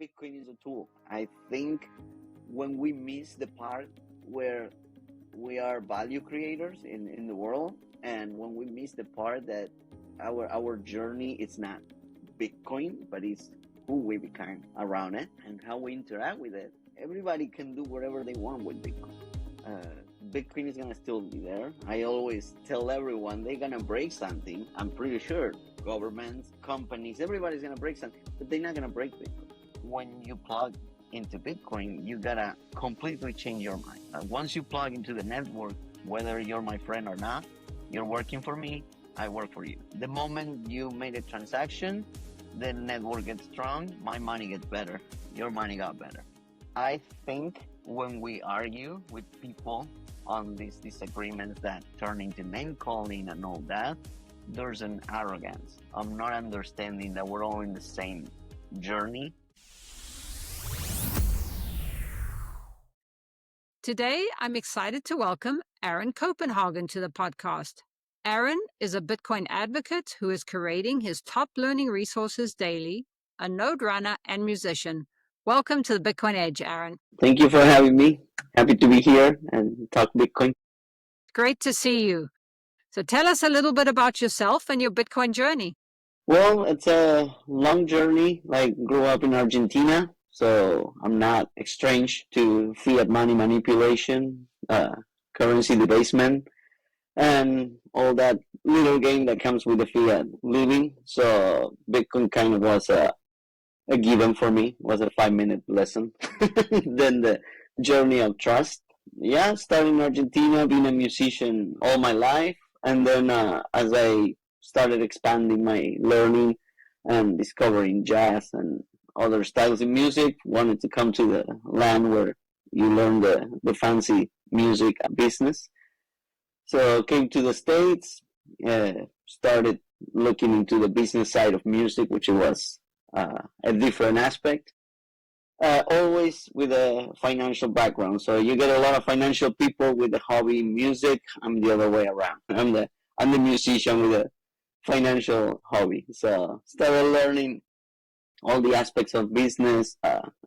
Bitcoin is a tool. I think when we miss the part where we are value creators in the world, and when we miss the part that our journey is not Bitcoin, but it's who we become around it and how we interact with it. Everybody can do whatever they want with Bitcoin. Bitcoin is gonna still be there. I always tell everyone they're gonna break something. I'm pretty sure governments, companies, everybody's gonna break something, but they're not gonna break Bitcoin. When you plug into Bitcoin, you gotta completely change your mind. Once you plug into the network, whether you're my friend or not, you're working for me, I work for you. The moment you made a transaction, the network gets strong, my money gets better, your money got better. I think when we argue with people on these disagreements that turn into name calling and all that, there's an arrogance of not understanding that we're all in the same journey. Today, I'm excited to welcome Aaron Copenhaguen to the podcast. Aaron is a Bitcoin advocate who is curating his top learning resources daily, a node runner and musician. Welcome to the Bitcoin Edge, Aaron. Thank you for having me. Happy to be here and talk Bitcoin. Great to see you. So tell us a little bit about yourself and your Bitcoin journey. Well, it's a long journey. Like, grew up in Argentina, so I'm not strange to fiat money manipulation, currency debasement, and all that little game that comes with the fiat living. So Bitcoin kind of was a given for me, was a 5-minute lesson. Then the journey of trust. Yeah, starting in Argentina, being a musician all my life. And then as I started expanding my learning and discovering jazz and other styles of music, wanted to come to the land where you learn the fancy music business. So came to the States, started looking into the business side of music, which was a different aspect. Always with a financial background. So you get a lot of financial people with the hobby in music. I'm the other way around. I'm the musician with a financial hobby. So started learning all the aspects of business,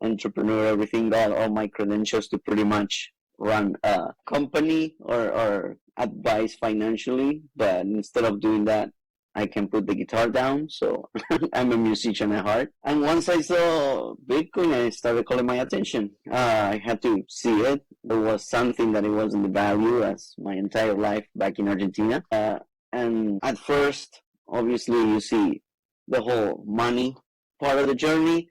entrepreneur, everything, got all my credentials to pretty much run a company or advise financially. But instead of doing that, I can put the guitar down, so I'm a musician at heart. And once I saw Bitcoin, I started calling my attention. I had to see it. There was something that it wasn't the value as my entire life back in Argentina. And at first, obviously, you see the whole money part of the journey.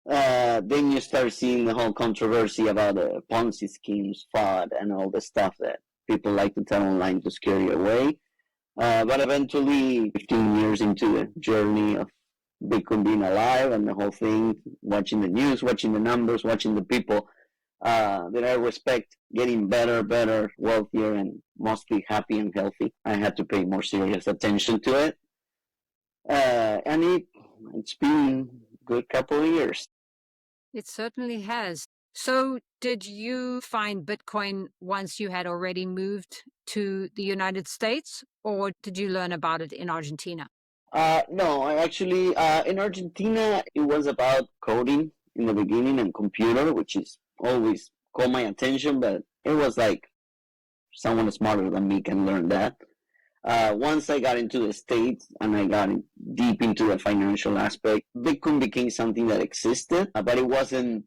Then you start seeing the whole controversy about the Ponzi schemes, fraud, and all the stuff that people like to tell online to scare you away. But eventually, 15 years into the journey of Bitcoin being alive and the whole thing, watching the news, watching the numbers, watching the people that I respect getting better, wealthier, and mostly happy and healthy, I had to pay more serious attention to it. And it's been a good couple of years. It certainly has. So did you find Bitcoin once you had already moved to the United States, or did you learn about it in Argentina? No, I actually, in Argentina, it was about coding in the beginning and computer, which is always caught my attention, but it was like someone smarter than me can learn that. Once I got into the States and I got deep into the financial aspect, Bitcoin became something that existed, but it wasn't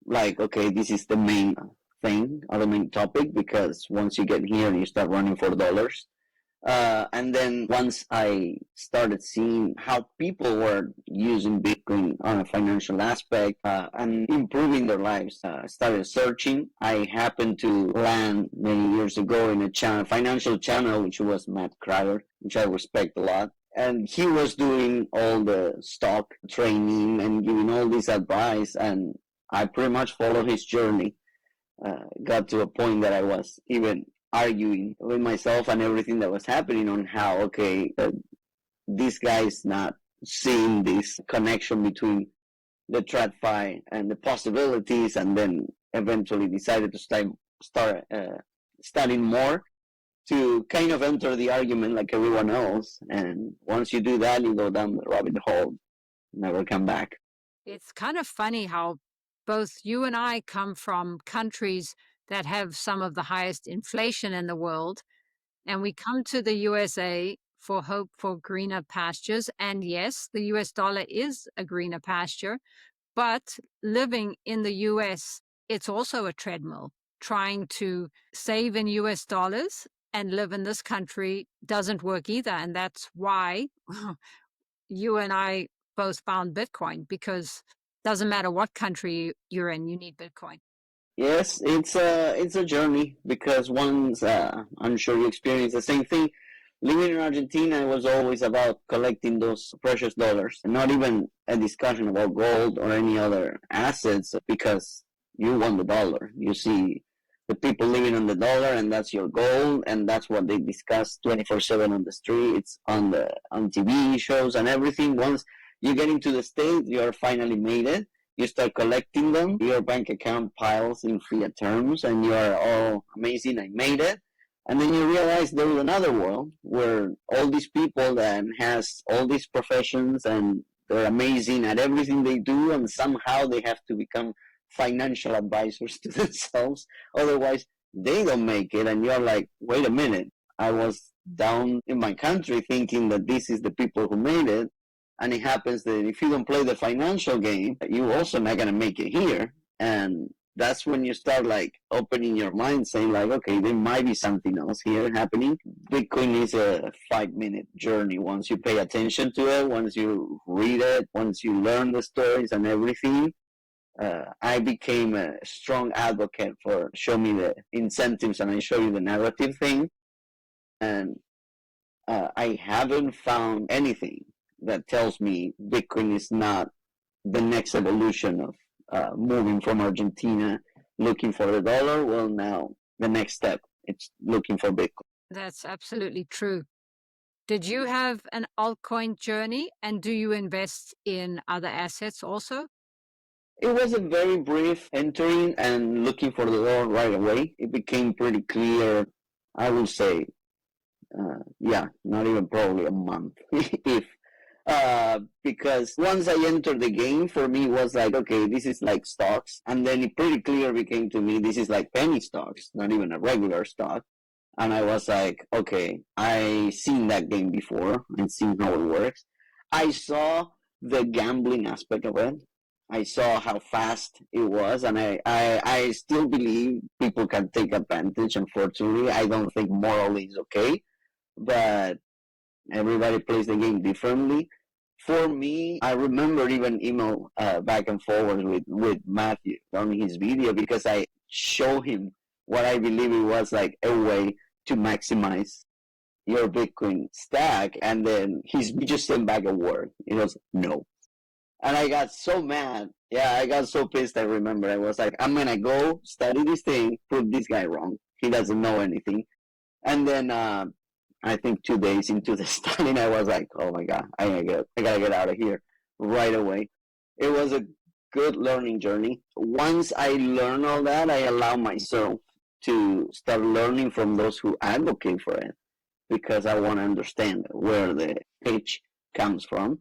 like, okay, this is the main thing or the main topic, because once you get here, you start running for dollars. And then once I started seeing how people were using Bitcoin on a financial aspect and improving their lives, started searching. I happened to land many years ago in a financial channel, which was Matt Cryer, which I respect a lot. And he was doing all the stock training and giving all this advice, and I pretty much followed his journey. Got to a point that I was even arguing with myself and everything that was happening on how, okay, this guy is not seeing this connection between the TradFi and the possibilities, and then eventually decided to start studying more to kind of enter the argument like everyone else. And once you do that, you go down the rabbit hole, never come back. It's kind of funny how both you and I come from countries that have some of the highest inflation in the world, and we come to the USA for hope for greener pastures. And yes, the US dollar is a greener pasture, but living in the US, it's also a treadmill. Trying to save in US dollars and live in this country doesn't work either. And that's why you and I both found Bitcoin, because it doesn't matter what country you're in, you need Bitcoin. Yes, it's a journey because once I'm sure you experience the same thing. Living in Argentina, it was always about collecting those precious dollars, and not even a discussion about gold or any other assets because you want the dollar. You see the people living on the dollar, and that's your goal, and that's what they discuss 24/7 on the streets, on TV shows, and everything. Once you get into the States, you are finally made it. You start collecting them, your bank account piles in fiat terms, and you are all amazing, I made it. And then you realize there is another world where all these people that has all these professions and they're amazing at everything they do, and somehow they have to become financial advisors to themselves. Otherwise, they don't make it. And you're like, wait a minute, I was down in my country thinking that this is the people who made it. And it happens that if you don't play the financial game, you also not gonna make it here. And that's when you start like opening your mind, saying like, okay, there might be something else here happening. Bitcoin is a 5-minute journey. Once you pay attention to it, once you read it, once you learn the stories and everything, I became a strong advocate for show me the incentives and I show you the narrative thing. And I haven't found anything that tells me Bitcoin is not the next evolution of moving from Argentina, looking for the dollar. Well, now the next step, it's looking for Bitcoin. That's absolutely true. Did you have an altcoin journey, and do you invest in other assets also? It was a very brief entering and looking for the dollar right away. It became pretty clear, I would say, not even probably a month, if because once I entered the game, for me it was like, okay, this is like stocks, and then it pretty clear became to me this is like penny stocks, not even a regular stock. And I was like, okay, I seen that game before and seen how it works. I saw the gambling aspect of it. I saw how fast it was, and I still believe people can take advantage. Unfortunately, I don't think morally is okay, but everybody plays the game differently. For me, I remember even email back and forward with Matthew on his video because I show him what I believe it was like a way to maximize your Bitcoin stack, and then he just sent back a word. It was no. And I got so mad. Yeah, I got so pissed. I remember I was like, I'm gonna go study this thing, prove this guy wrong. He doesn't know anything. And then I think 2 days into the studying, I was like, oh my god, I gotta get out of here right away. It was a good learning journey. Once I learn all that, I allow myself to start learning from those who advocate for it because I want to understand where the pitch comes from.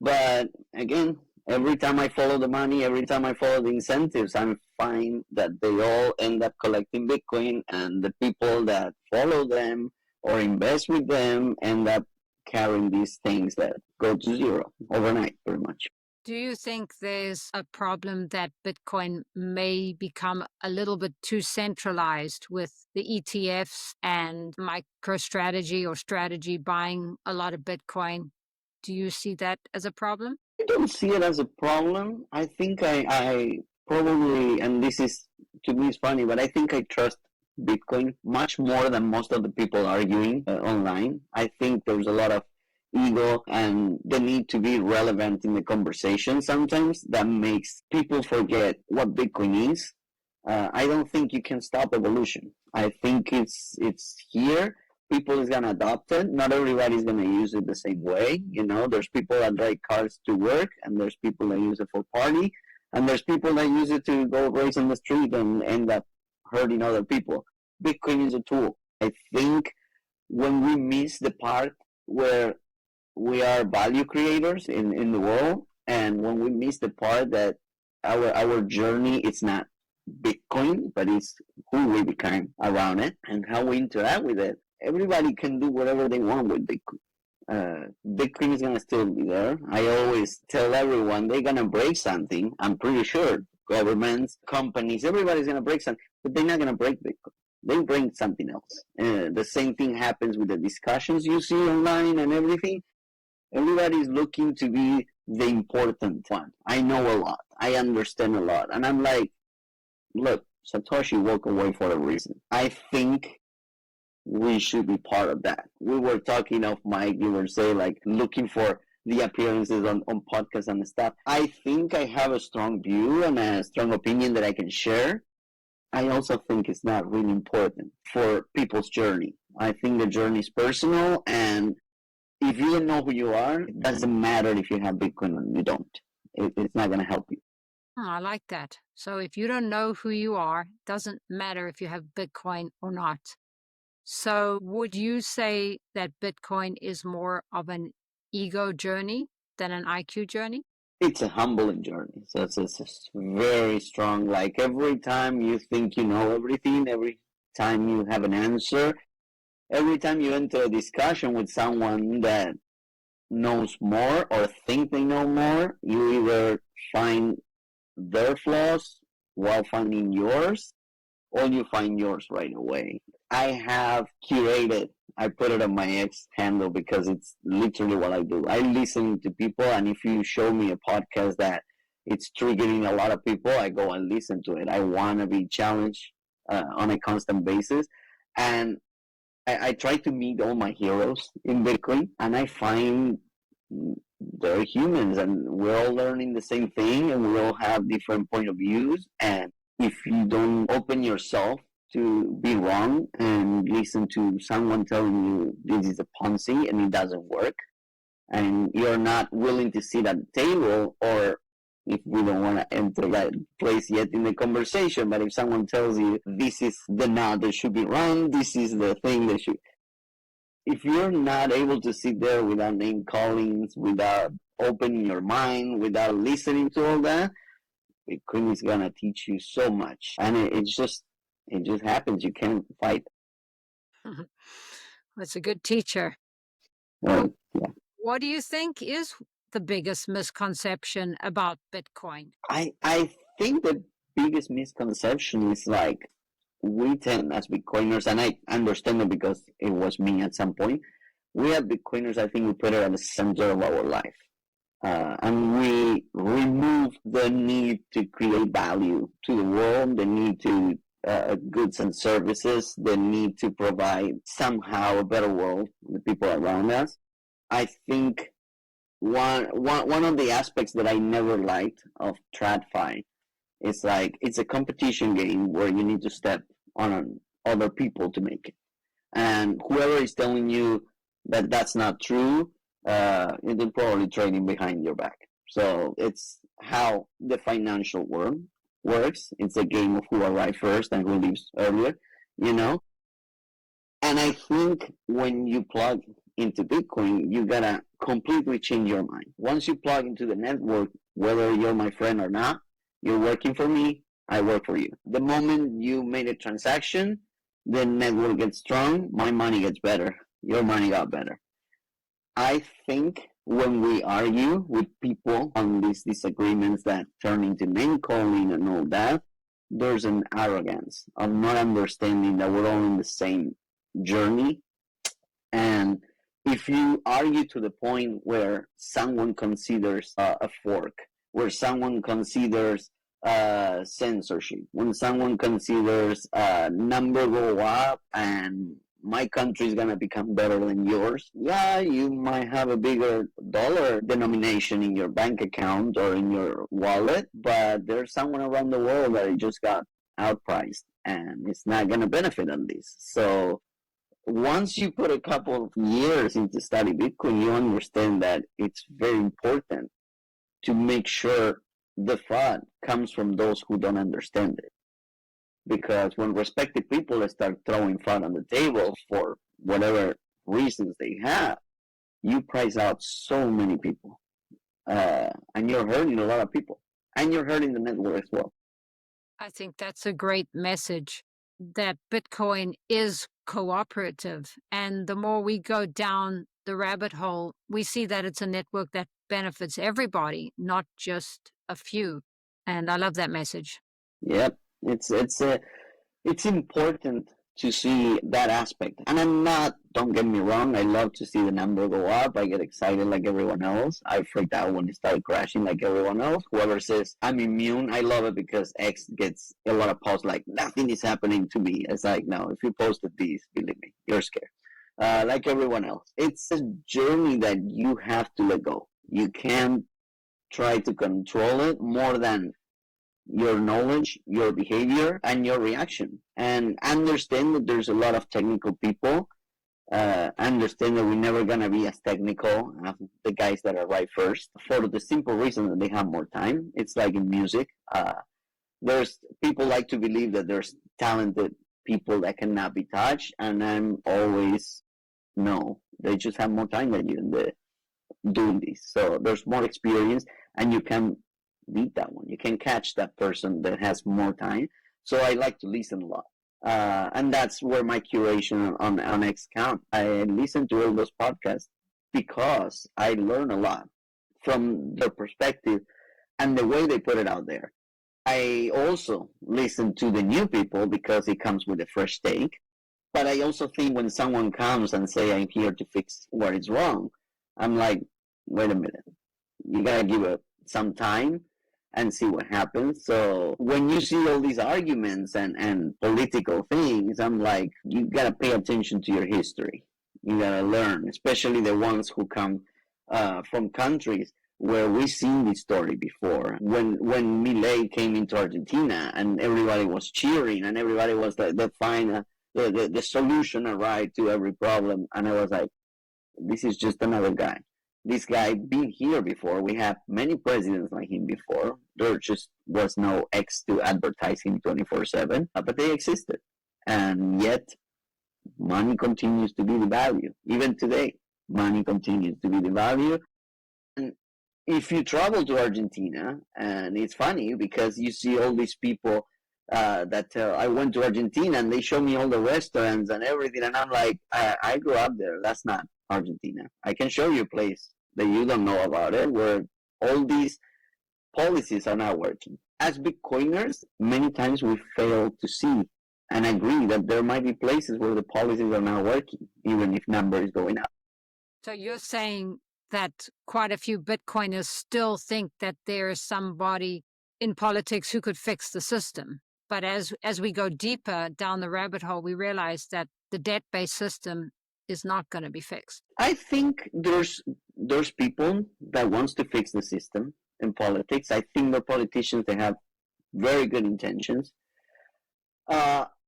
But again, every time I follow the money, every time I follow the incentives, I find that they all end up collecting Bitcoin, and the people that follow them or invest with them end up carrying these things that go to zero overnight, pretty much. Do you think there's a problem that Bitcoin may become a little bit too centralized with the ETFs and MicroStrategy or strategy buying a lot of Bitcoin? Do you see that as a problem? I don't see it as a problem. I think I probably, and this is, to me, it's funny, but I think I trust Bitcoin much more than most of the people arguing online. I think there's a lot of ego and the need to be relevant in the conversation sometimes that makes people forget what Bitcoin is. I don't think you can stop evolution. I think it's here. People is gonna adopt it. Not everybody's gonna use it the same way. You know, there's people that drive cars to work, and there's people that use it for party, and there's people that use it to go race on the street and end up hurting other people. Bitcoin is a tool. I think when we miss the part where we are value creators in the world, And when we miss the part that our journey, it's not Bitcoin, but it's who we become around it and how we interact with it. Everybody can do whatever they want with Bitcoin. Bitcoin is gonna still be there. I always tell everyone they're gonna break something. I'm pretty sure governments, companies, everybody's gonna break something, but they're not gonna break Bitcoin. They bring something else. The same thing happens with the discussions you see online and everything. Everybody's looking to be the important one. I know a lot. I understand a lot, and I'm like, look, Satoshi walked away for a reason. I think we should be part of that. We were talking of Mike, you were saying like looking for the appearances on podcasts and stuff. I think I have a strong view and a strong opinion that I can share. I also think it's not really important for people's journey. I think the journey is personal, and if you don't know who you are, it doesn't matter if you have Bitcoin or you don't. It's not going to help you. I like that. So if you don't know who you are, it doesn't matter if you have Bitcoin or not. So would you say that Bitcoin is more of an ego journey than an IQ journey? It's a humbling journey. So it's very strong. Like every time you think you know everything, every time you have an answer, every time you enter a discussion with someone that knows more or think they know more, you either find their flaws while finding yours, or you find yours right away. I have curated, I put it on my X handle because it's literally what I do. I listen to people, and if you show me a podcast that it's triggering a lot of people, I go and listen to it. I want to be challenged on a constant basis. And I try to meet all my heroes in Bitcoin, and I find they're humans, and we're all learning the same thing, and we all have different point of views. And if you don't open yourself to be wrong and listen to someone telling you this is a Ponzi and it doesn't work, and you're not willing to sit at the table, or if we don't want to enter that place yet in the conversation, but if someone tells you this is the knot that should be run, this is the thing that should, if you're not able to sit there without name callings, without opening your mind, without listening to all that, Bitcoin is gonna teach you so much, and it just happens. You can't fight. That's a good teacher. Yeah. What do you think is the biggest misconception about Bitcoin? I think the biggest misconception is like we tend as Bitcoiners, and I understand it because it was me at some point. We as Bitcoiners, I think we put it at the center of our life. And we remove the need to create value to the world, the need to goods and services, the need to provide somehow a better world to the people around us. I think one of the aspects that I never liked of TradFi is like it's a competition game where you need to step on other people to make it. And whoever is telling you that that's not true, they're probably trading behind your back. So it's how the financial world works. It's a game of who arrives first and who leaves earlier, you know? And I think when you plug into Bitcoin, you gotta completely change your mind. Once you plug into the network, whether you're my friend or not, you're working for me, I work for you. The moment you made a transaction, the network gets strong, my money gets better, your money got better. I think when we argue with people on these disagreements that turn into name calling and all that, there's an arrogance of not understanding that we're all in the same journey. And if you argue to the point where someone considers a fork, where someone considers censorship, when someone considers number go up and my country is going to become better than yours, yeah, you might have a bigger dollar denomination in your bank account or in your wallet, but there's someone around the world that just got outpriced and it's not going to benefit on this. So once you put a couple of years into study Bitcoin, you understand that it's very important to make sure the fraud comes from those who don't understand it. Because when respected people start throwing fraud on the table for whatever reasons they have, you price out so many people. and you're hurting a lot of people, and you're hurting the network as well. I think that's a great message, that Bitcoin is cooperative. And the more we go down the rabbit hole, we see that it's a network that benefits everybody, not just a few. And I love that message. Yep, it's important to see that aspect. And I'm not, don't get me wrong, I love to see the number go up. I get excited like everyone else. I freaked out when it started crashing like everyone else. Whoever says I'm immune, I love it because X gets a lot of posts like nothing is happening to me. It's like, no, if you posted these, believe me, you're scared. Like everyone else. It's a journey that you have to let go. You can't try to control it more than your knowledge, your behavior, and your reaction. And understand that there's a lot of technical people. Understand that we're never going to be as technical as the guys that are right first for the simple reason that they have more time. It's like in music. There's people like to believe that there's talented people that cannot be touched, and I'm always, no, they just have more time than you in the doing this. So there's more experience, and you can beat that one. You can catch that person that has more time. So I like to listen a lot. And that's where my curation on X count. I listen to all those podcasts because I learn a lot from their perspective and the way they put it out there. I also listen to the new people because it comes with a fresh take. But I also think when someone comes and say I'm here to fix what is wrong, I'm like, wait a minute. You gotta give it some time and see what happens. So when you see all these arguments and political things, I'm like, you gotta pay attention to your history. You gotta learn, especially the ones who come from countries where we've seen this story before. When Milei came into Argentina and everybody was cheering and everybody was the solution arrived to every problem, and I was like, this is just another guy. This guy been here before. We have many presidents like him before. There just was no X to advertise him 24/7, but they existed. And yet, money continues to be the value. Even today, money continues to be the value. And if you travel to Argentina, and it's funny because you see all these people that I went to Argentina and they show me all the restaurants and everything, and I'm like, I grew up there. That's not Argentina. I can show you a place that you don't know about it where all these policies are not working. As Bitcoiners, many times we fail to see and agree that there might be places where the policies are not working, even if number is going up. So you're saying that quite a few Bitcoiners still think that there is somebody in politics who could fix the system. But as we go deeper down the rabbit hole, we realize that the debt-based system is not going to be fixed. I think there's people that wants to fix the system in politics. I think the politicians, they have very good intentions.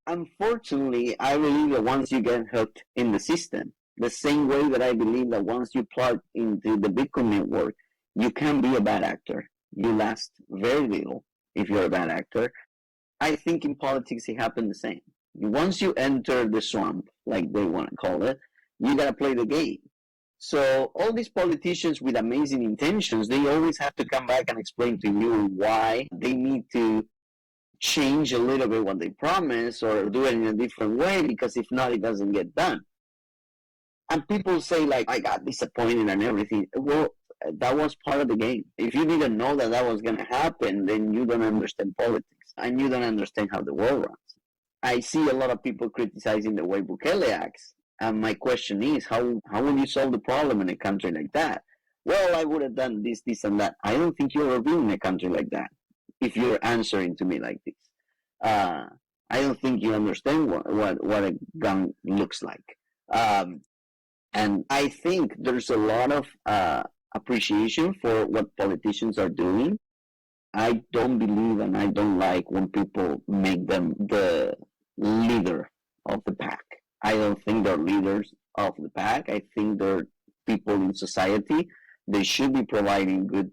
Unfortunately, I believe that once you get hooked in the system, the same way that I believe that once you plug into the Bitcoin network, you can be a bad actor. You last very little if you're a bad actor. I think in politics it happened the same. Once you enter the swamp, like they want to call it, you gotta play the game. So all these politicians with amazing intentions, they always have to come back and explain to you why they need to change a little bit what they promise or do it in a different way, because if not, it doesn't get done. And people say like, I got disappointed and everything. Well, that was part of the game. If you didn't know that that was going to happen, then you don't understand politics and you don't understand how the world runs. I see a lot of people criticizing the way Bukele acts. And my question is, how will you solve the problem in a country like that? Well, I would have done this, this, and that. I don't think you're ever in a country like that if you're answering to me like this. I don't think you understand what a gun looks like. And I think there's a lot of appreciation for what politicians are doing. I don't believe and I don't like when people make them the leader of the pack. I don't think they're leaders of the pack. I think they're people in society. They should be providing goods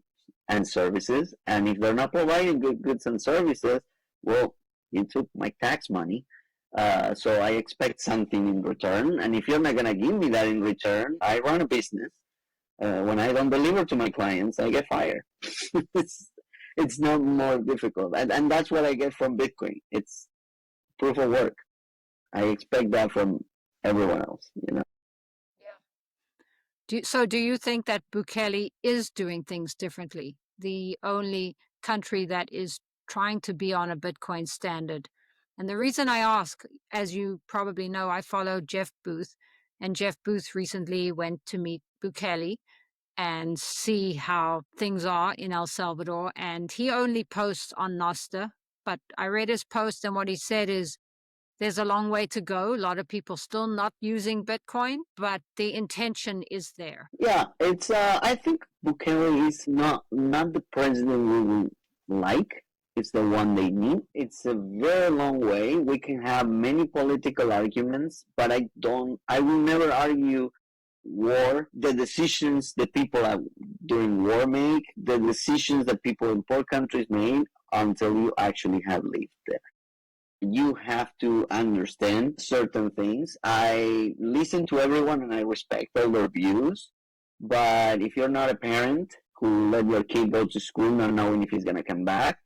and services. And if they're not providing good goods and services, well, you took my tax money. So I expect something in return. And if you're not going to give me that in return, I run a business. When I don't deliver to my clients, I get fired. it's, it's not more difficult. And that's what I get from Bitcoin. It's proof of work. I expect that from everyone else, you know. Do you think that Bukele is doing things differently? The only country that is trying to be on a Bitcoin standard. And the reason I ask, as you probably know, I follow Jeff Booth, and Jeff Booth recently went to meet Bukele and see how things are in El Salvador. And he only posts on Nostr, but I read his post, and what he said is there's a long way to go. A lot of people still not using Bitcoin, but the intention is there. Yeah, it's. I think Bukele is not the president we would like. It's the one they need. It's a very long way. We can have many political arguments, but I will never argue war. The decisions that people are during war make, the decisions that people in poor countries make, until you actually have lived there. You have to understand certain things. I listen to everyone and I respect all their views. But if you're not a parent who let your kid go to school not knowing if he's going to come back,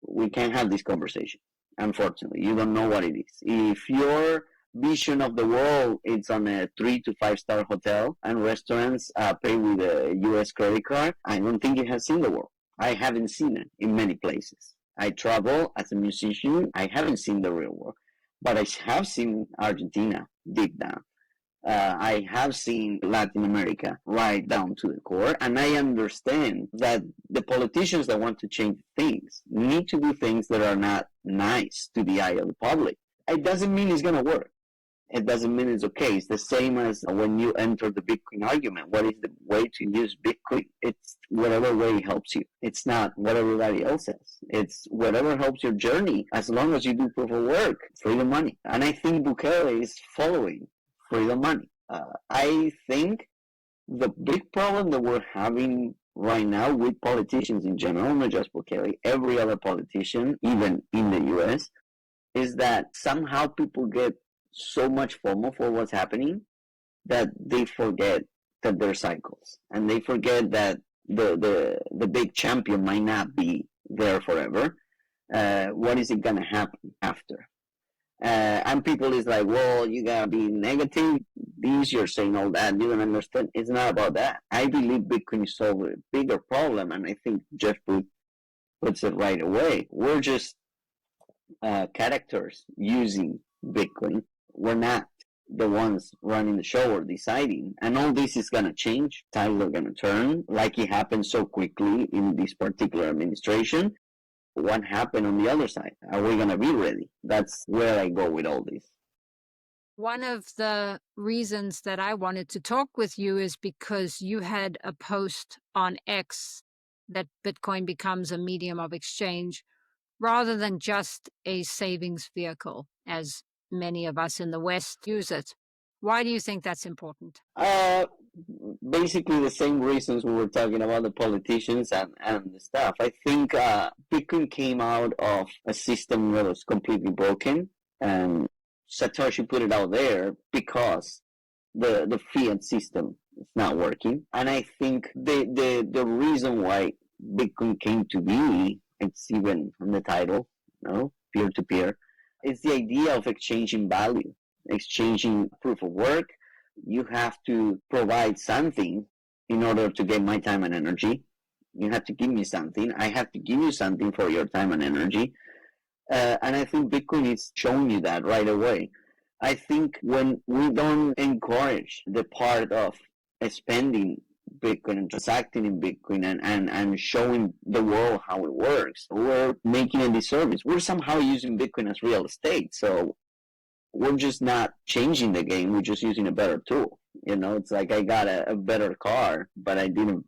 we can't have this conversation. Unfortunately, you don't know what it is. If your vision of the world is on a 3 to 5 star hotel and restaurants pay with a US credit card, I don't think you have seen the world. I haven't seen it in many places. I travel as a musician. I haven't seen the real world, but I have seen Argentina deep down. I have seen Latin America right down to the core, and I understand that the politicians that want to change things need to do things that are not nice to the eye of the public. It doesn't mean it's going to work. It doesn't mean it's okay. It's the same as when you enter the Bitcoin argument. What is the way to use Bitcoin? It's whatever way helps you. It's not what everybody else says. It's whatever helps your journey, as long as you do proof of work, freedom money. And I think Bukele is following freedom money. I think the big problem that we're having right now with politicians in general, not just Bukele, every other politician, even in the US, is that somehow people get so much FOMO for what's happening that they forget that there are cycles, and they forget that the big champion might not be there forever. What is it gonna happen after? And people is like, well, you gotta be negative. These you're saying all that. You don't understand. It's not about that. I believe Bitcoin is solving a bigger problem, and I think Jeff Booth puts it right away. We're just characters using Bitcoin. We're not the ones running the show or deciding. And all this is going to change. Tides are going to turn, like it happened so quickly in this particular administration. What happened on the other side? Are we going to be ready? That's where I go with all this. One of the reasons that I wanted to talk with you is because you had a post on X that Bitcoin becomes a medium of exchange rather than just a savings vehicle, as many of us in the West use it. Why do you think that's important? Basically the same reasons we were talking about the politicians and the stuff. I think Bitcoin came out of a system that was completely broken, and Satoshi put it out there because the fiat system is not working. And I think the reason why Bitcoin came to be, it's even in the title, peer-to-peer, it's the idea of exchanging value, exchanging proof of work. You have to provide something in order to get my time and energy. You have to give me something. I have to give you something for your time and energy. And I think Bitcoin is showing you that right away. I think when we don't encourage the part of spending Bitcoin and transacting in Bitcoin and showing the world how it works, we're making a disservice. We're somehow using Bitcoin as real estate. So we're just not changing the game. We're just using a better tool. It's like I got a better car, but I didn't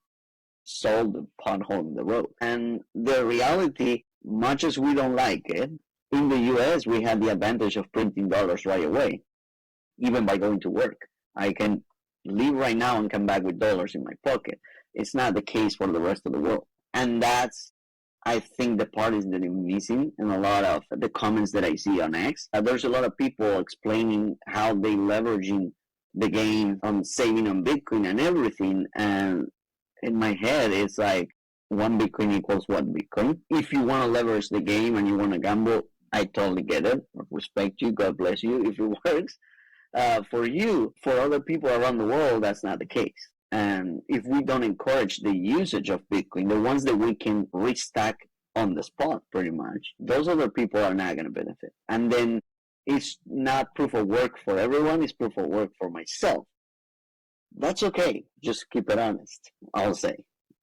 solve the pothole in the road. And the reality, much as we don't like it, in the US, we had the advantage of printing dollars right away, even by going to work. I can leave right now and come back with dollars in my pocket. It's not the case for the rest of the world. And that's, I think, the part is that I'm missing in a lot of the comments that I see on X. There's a lot of people explaining how they leveraging the game on saving on Bitcoin and everything. And in my head, it's like one Bitcoin equals one Bitcoin. If you want to leverage the game and you want to gamble, I totally get it. I respect you. God bless you if it works. For you, for other people around the world, that's not the case. And if we don't encourage the usage of Bitcoin, the ones that we can restack on the spot, pretty much, those other people are not going to benefit. And then it's not proof of work for everyone, it's proof of work for myself. That's okay. Just keep it honest, I'll say.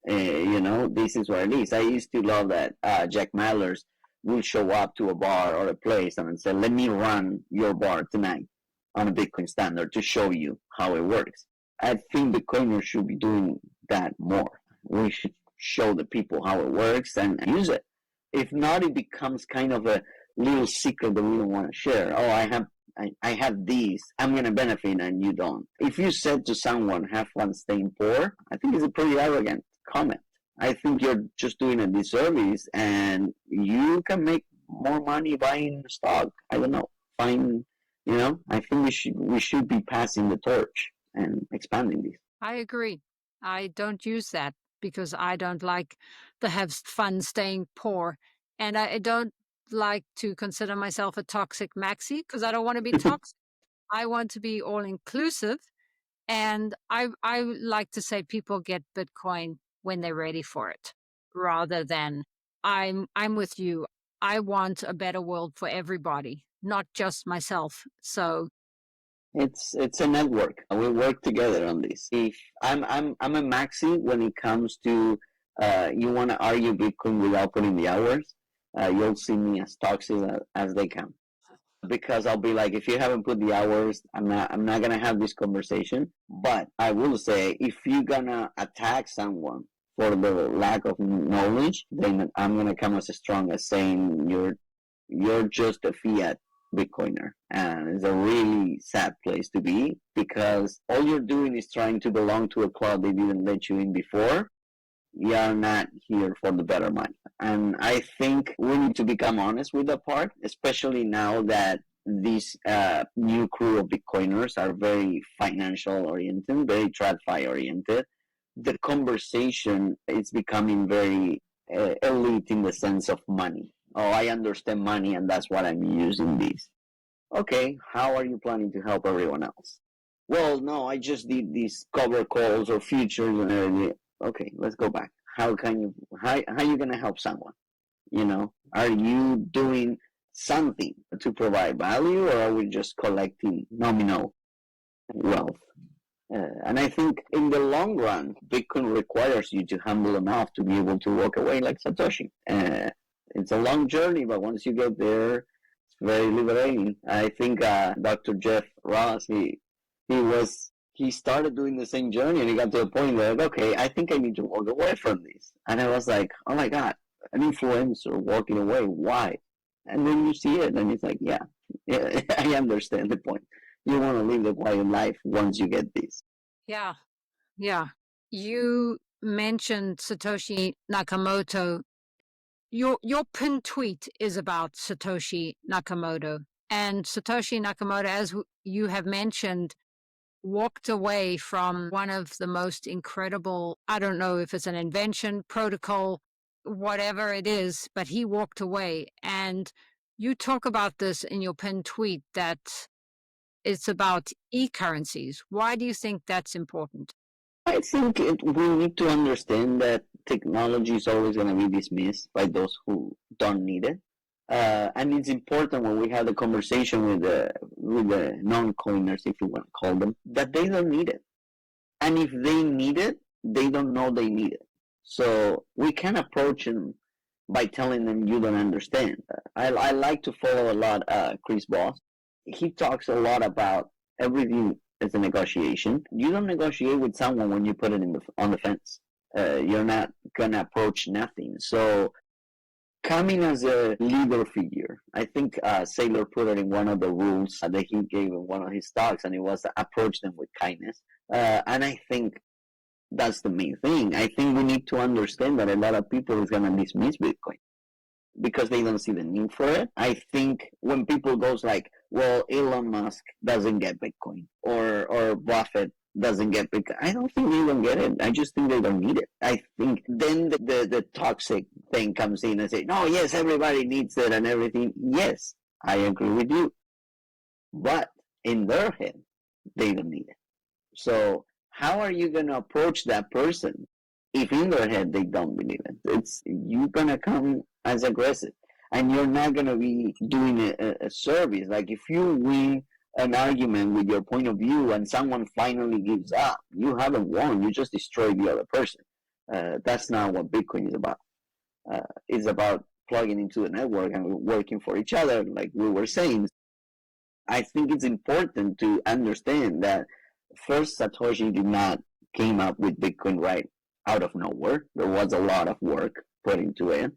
This is what it is. I used to love that Jack Mallers will show up to a bar or a place and say, let me run your bar tonight on a Bitcoin standard to show you how it works. I think Bitcoiners should be doing that more. We should show the people how it works and use it. If not, it becomes kind of a little secret that we don't want to share. Oh, I have these, I'm going to benefit and you don't. If you said to someone, have fun staying poor, I think it's a pretty arrogant comment. I think you're just doing a disservice and you can make more money buying stock. I don't know. I think we should be passing the torch and expanding this. I agree. I don't use that because I don't like to have fun staying poor. And I don't like to consider myself a toxic maxi because I don't want to be toxic. I want to be all inclusive. And I like to say people get Bitcoin when they're ready for it, rather than I'm with you. I want a better world for everybody, not just myself. So it's a network. We work together on this. If I'm a maxi when it comes to you want to argue Bitcoin without putting the hours, you'll see me as toxic as they come. Because I'll be like, if you haven't put the hours, I'm not gonna have this conversation. But I will say, if you're gonna attack someone for the lack of knowledge, then I'm gonna come as strong as saying you're just a fiat Bitcoiner, and it's a really sad place to be because all you're doing is trying to belong to a club they didn't let you in before. You are not here for the better money. And I think we need to become honest with that part, especially now that these new crew of Bitcoiners are very financial oriented, very TradFi oriented. The conversation is becoming very elite in the sense of money. Oh, I understand money and that's what I'm using this. Okay, how are you planning to help everyone else? Well, no, I just did these cover calls or futures and everything. Okay, let's go back. How are you gonna help someone? Are you doing something to provide value, or are we just collecting nominal wealth? And I think in the long run, Bitcoin requires you to humble enough to be able to walk away like Satoshi. It's a long journey, but once you get there, it's very liberating. I think Dr. Jeff Ross, he started doing the same journey and he got to a point where, okay, I think I need to walk away from this. And I was like, oh my God, an influencer walking away. Why? And then you see it and it's like, yeah, I understand the point. You want to live the quiet life once you get this. Yeah. You mentioned Satoshi Nakamoto. Your pinned tweet is about Satoshi Nakamoto. And Satoshi Nakamoto, as you have mentioned, walked away from one of the most incredible, I don't know if it's an invention, protocol, whatever it is, but he walked away. And you talk about this in your pinned tweet that it's about E-Currencies. Why do you think that's important? I think we need to understand that technology is always going to be dismissed by those who don't need it. And it's important when we have the conversation with the non-coiners, if you want to call them, that they don't need it. And if they need it, they don't know they need it. So we can approach them by telling them you don't understand. I like to follow a lot Chris Voss. He talks a lot about everything is a negotiation. You don't negotiate with someone when you put it on the fence. You're not going to approach nothing. So coming as a leader figure, I think Saylor put it in one of the rules that he gave in one of his talks, and it was to approach them with kindness. And I think that's the main thing. I think we need to understand that a lot of people is going to dismiss Bitcoin because they don't see the need for it. I think when people goes like, well, Elon Musk doesn't get Bitcoin, or Buffett doesn't get Bitcoin. I don't think they don't get it. I just think they don't need it. I think then the toxic thing comes in and say, no, yes, everybody needs it and everything. Yes, I agree with you. But in their head, they don't need it. So how are you going to approach that person if in their head they don't believe it? You're going to come as aggressive, and you're not going to be doing a service. Like if you win an argument with your point of view and someone finally gives up, you haven't won. You just destroyed the other person. That's not what Bitcoin is about. It's about plugging into the network and working for each other, like we were saying. I think it's important to understand that first, Satoshi did not came up with Bitcoin right out of nowhere. There was a lot of work put into it.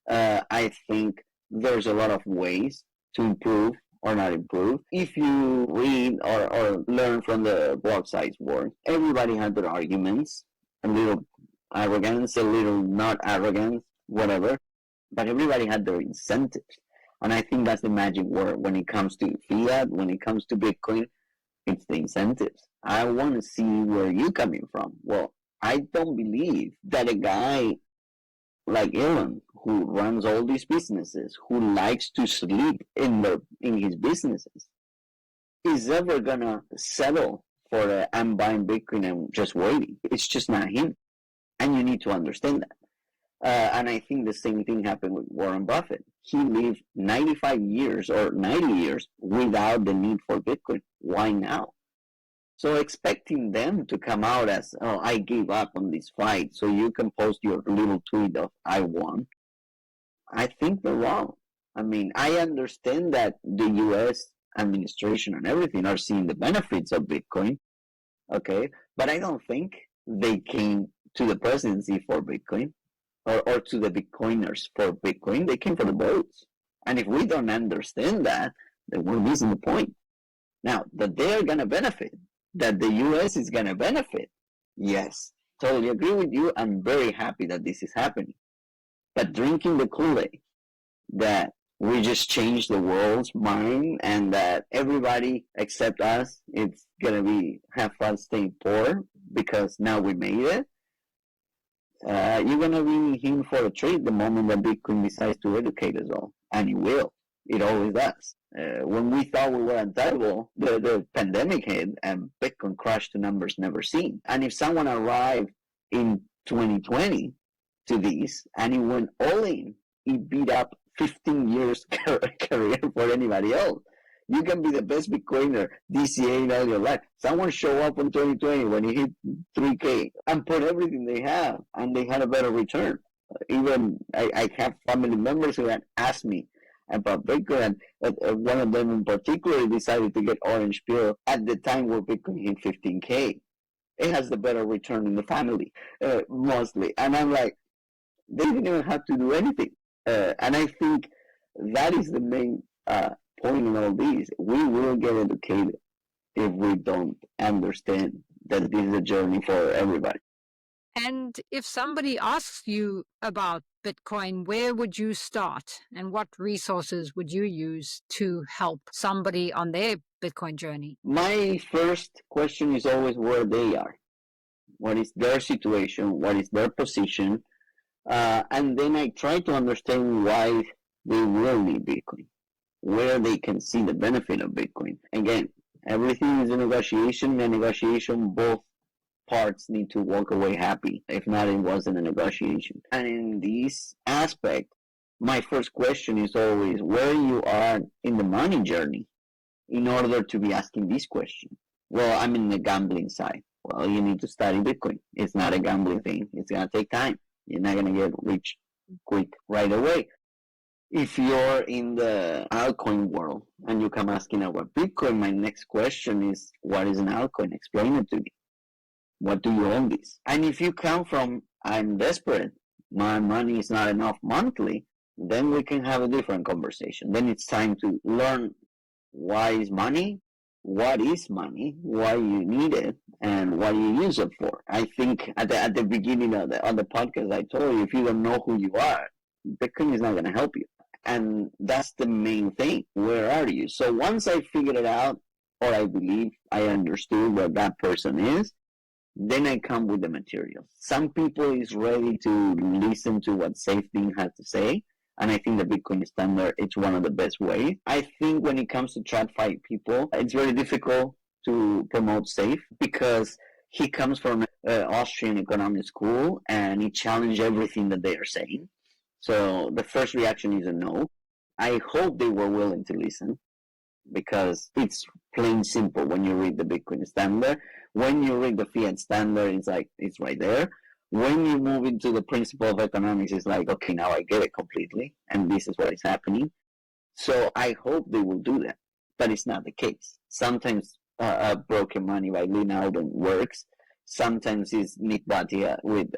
I think there's a lot of ways to improve or not improve. If you read or learn from the blog sites world, everybody had their arguments, a little arrogance, a little not arrogance, whatever, but everybody had their incentives. And I think that's the magic word when it comes to fiat, when it comes to Bitcoin, it's the incentives. I want to see where you're coming from. Well, I don't believe that a guy like Elon, who runs all these businesses, who likes to sleep in his businesses, is ever gonna settle for I'm buying Bitcoin and just waiting. It's just not him, and you need to understand that. And I think the same thing happened with Warren Buffett. He lived 95 years or 90 years without the need for Bitcoin. Why now? So expecting them to come out as, oh, I gave up on this fight, so you can post your little tweet of, I won. I think they're wrong. I mean, I understand that the U.S. administration and everything are seeing the benefits of Bitcoin, okay? But I don't think they came to the presidency for Bitcoin. Or to the Bitcoiners for Bitcoin. They came for the votes. And if we don't understand that, then we're missing the point. Now, that they're going to benefit, that the U.S. is going to benefit, yes, totally agree with you. I'm very happy that this is happening. But drinking the Kool-Aid, that we just changed the world's mind and that everybody except us, it's going to have fun staying poor because now we made it, you're going to be in for a treat the moment that Bitcoin decides to educate us all. And it will. It always does. When we thought we were untouchable, the pandemic hit and Bitcoin crashed to numbers never seen. And if someone arrived in 2020 to this and it went all in, it beat up 15 years career for anybody else. You can be the best Bitcoiner, DCA in all your life. Someone show up in 2020 when he hit 3K and put everything they have, and they had a better return. Even I have family members who had asked me about Bitcoin, and one of them in particular decided to get orange pill at the time where Bitcoin hit 15K. It has the better return in the family, mostly. And I'm like, they didn't even have to do anything. And I think that is the main point in all these. We will get educated if we don't understand that this is a journey for everybody. And if somebody asks you about Bitcoin, where would you start? And what resources would you use to help somebody on their Bitcoin journey? My first question is always where they are. What is their situation? What is their position? And then I try to understand why they will need Bitcoin, where they can see the benefit of Bitcoin. Again, everything is a negotiation. A negotiation, both parts need to walk away happy. If not, it wasn't a negotiation. And in this aspect, my first question is always where you are in the money journey in order to be asking this question. Well, I'm in the gambling side. Well, you need to study Bitcoin. It's not a gambling thing. It's going to take time. You're not going to get rich quick right away. If you're in the altcoin world and you come asking about Bitcoin, my next question is, what is an altcoin? Explain it to me. What do you own this? And if you come from, I'm desperate, my money is not enough monthly, then we can have a different conversation. Then it's time to learn why is money, what is money, why you need it, and what you use it for. I think at the beginning of the podcast, I told you, if you don't know who you are, Bitcoin is not going to help you. And that's the main thing. Where are you? So once I figured it out, or I believe I understood what that person is, then I come with the materials. Some people is ready to listen to what SafeDean has to say, and I think the Bitcoin standard is one of the best ways. I think when it comes to TradFi people, it's very difficult to promote Safe because he comes from Austrian economic school and he challenged everything that they are saying. So the first reaction is a no. I hope they were willing to listen because it's plain simple when you read the Bitcoin standard. When you read the Fiat standard, it's like it's right there. When you move into the principle of economics, it's like, okay, now I get it completely, and this is what is happening. So I hope they will do that, but it's not the case. Sometimes broken money by Lynn Alden works. Sometimes it's Nick Bhatia with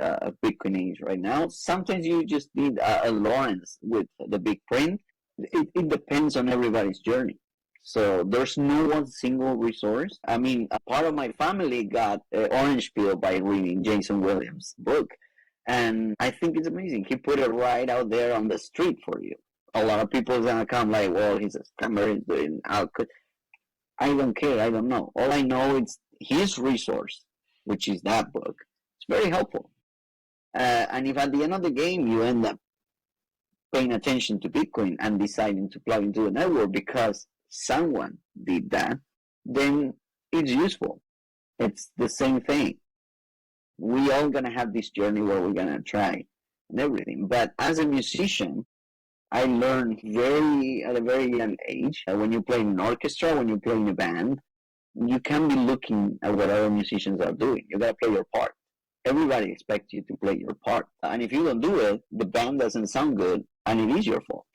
Bitcoin Age right now. Sometimes you just need a Lawrence with the big print. It depends on everybody's journey. So there's no one single resource. I mean, a part of my family got orange peel by reading Jason Williams' book. And I think it's amazing. He put it right out there on the street for you. A lot of people are going to come like, well, he's a scammer, he's doing output. I don't care. I don't know. All I know is his resource, which is that book. It's very helpful. And if at the end of the game you end up paying attention to Bitcoin and deciding to plug into the network because someone did that, then it's useful. It's the same thing. We all gonna have this journey where we're gonna try and everything. But as a musician, I learned at a very young age, when you play in an orchestra, when you play in a band, you can't be looking at what other musicians are doing. You gotta play your part. Everybody expects you to play your part. And if you don't do it, the band doesn't sound good, and it is your fault.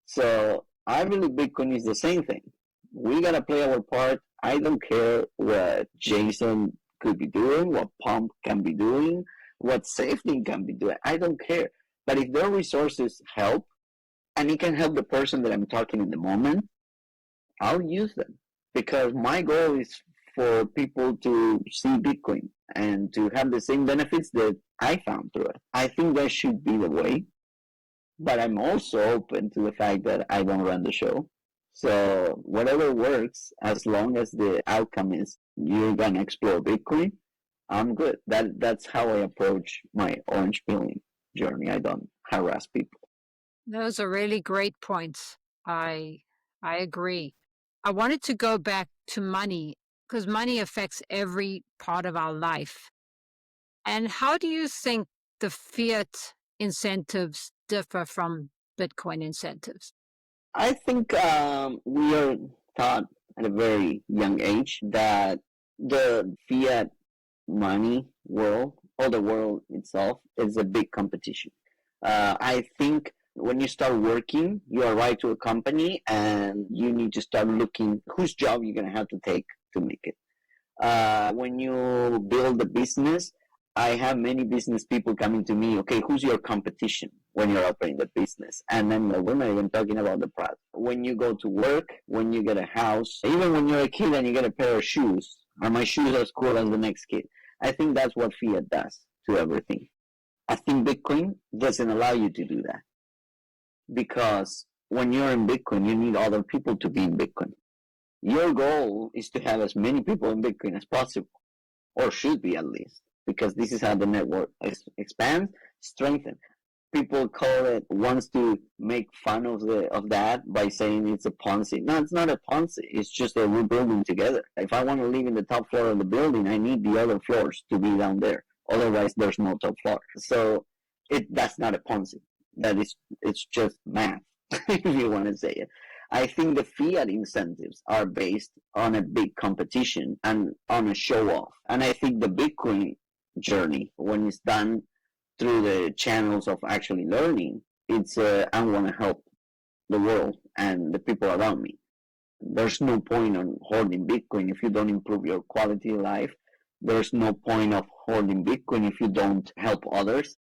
So I believe Bitcoin is the same thing. We gotta play our part. I don't care what Jason could be doing, what Pump can be doing, what SafeDean can be doing. I don't care. But if their resources help, and it can help the person that I'm talking in the moment, I'll use them. Because my goal is for people to see Bitcoin and to have the same benefits that I found through it. I think that should be the way. But I'm also open to the fact that I don't run the show. So whatever works, as long as the outcome is you're going to explore Bitcoin, I'm good. That's how I approach my orange pilling journey. I don't harass people. Those are really great points. I agree. I wanted to go back to money because money affects every part of our life. And how do you think the fiat incentives differ from Bitcoin incentives? I think we are taught at a very young age that the fiat money world, or the world itself, is a big competition. I think when you start working, you arrive to a company and you need to start looking whose job you're going to have to take to make it. When you build a business, I have many business people coming to me, okay, who's your competition when you're operating the business? And then we're not even talking about the product. When you go to work, when you get a house, even when you're a kid and you get a pair of shoes, are my shoes as cool as the next kid? I think that's what fiat does to everything. I think Bitcoin doesn't allow you to do that. Because when you're in Bitcoin, you need other people to be in Bitcoin. Your goal is to have as many people in Bitcoin as possible, or should be at least, because this is how the network expands, strengthens. People call it, wants to make fun of that by saying it's a Ponzi. No, it's not a Ponzi. It's just that we're building together. If I want to live in the top floor of the building, I need the other floors to be down there. Otherwise, there's no top floor. So that's not a Ponzi. It's just math, if you want to say it. I think the fiat incentives are based on a big competition and on a show off. And I think the Bitcoin journey, when it's done through the channels of actually learning, it's I want to help the world and the people around me. There's no point on hoarding Bitcoin if you don't improve your quality of life. There's no point of hoarding Bitcoin if you don't help others.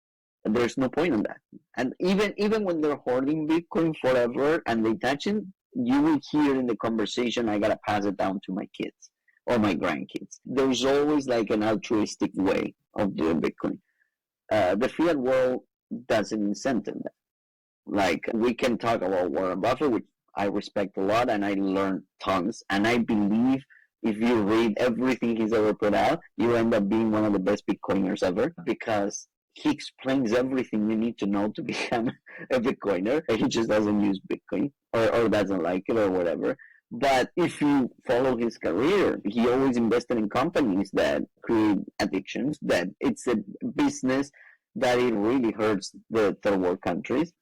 There's no point in that. And even when they're hoarding Bitcoin forever and they touch it, you will hear in the conversation, I gotta pass it down to my kids or my grandkids. There's always like an altruistic way of doing Bitcoin. The fiat world doesn't incentive that. Like, we can talk about Warren Buffett, which I respect a lot, and I learned tons. And I believe if you read everything he's ever put out, you end up being one of the best Bitcoiners ever, because he explains everything you need to know to become a Bitcoiner. He just doesn't use Bitcoin or doesn't like it or whatever. But if you follow his career, he always invested in companies that create addictions, that it's a business that it really hurts the third world countries.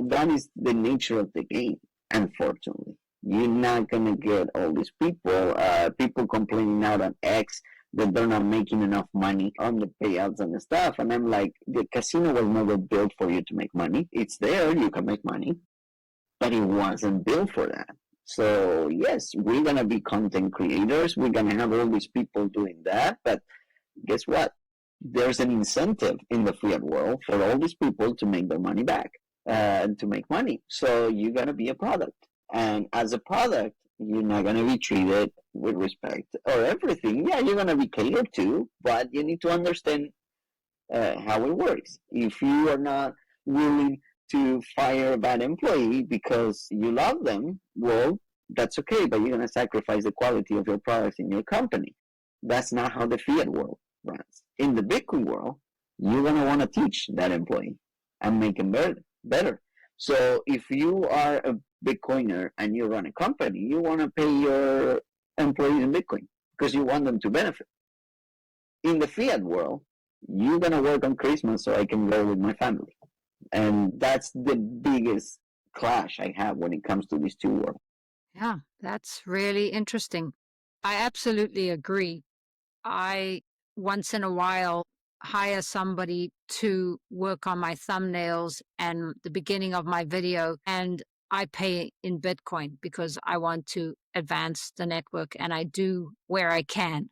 That is the nature of the game, unfortunately. You're not going to get all these people complaining out on X that they're not making enough money on the payouts and the stuff. And I'm like, the casino was never built for you to make money. It's there, you can make money, but it wasn't built for that. So yes, we're going to be content creators. We're going to have all these people doing that. But guess what? There's an incentive in the fiat world for all these people to make their money back and to make money. So you're going to be a product. And as a product, you're not going to be treated with respect or everything. Yeah, you're going to be catered to, but you need to understand how it works. If you are not willing to fire a bad employee because you love them, well, that's okay, but you're going to sacrifice the quality of your products in your company. That's not how the fiat world runs. In the Bitcoin world, you're going to want to teach that employee and make him better. So if you are a Bitcoiner and you run a company, you want to pay your employees in Bitcoin because you want them to benefit. In the fiat world, you're going to work on Christmas so I can go with my family. And that's the biggest clash I have when it comes to these two worlds. Yeah, that's really interesting. I absolutely agree. I once in a while hire somebody to work on my thumbnails and the beginning of my video, and I pay in Bitcoin because I want to advance the network, and I do where I can.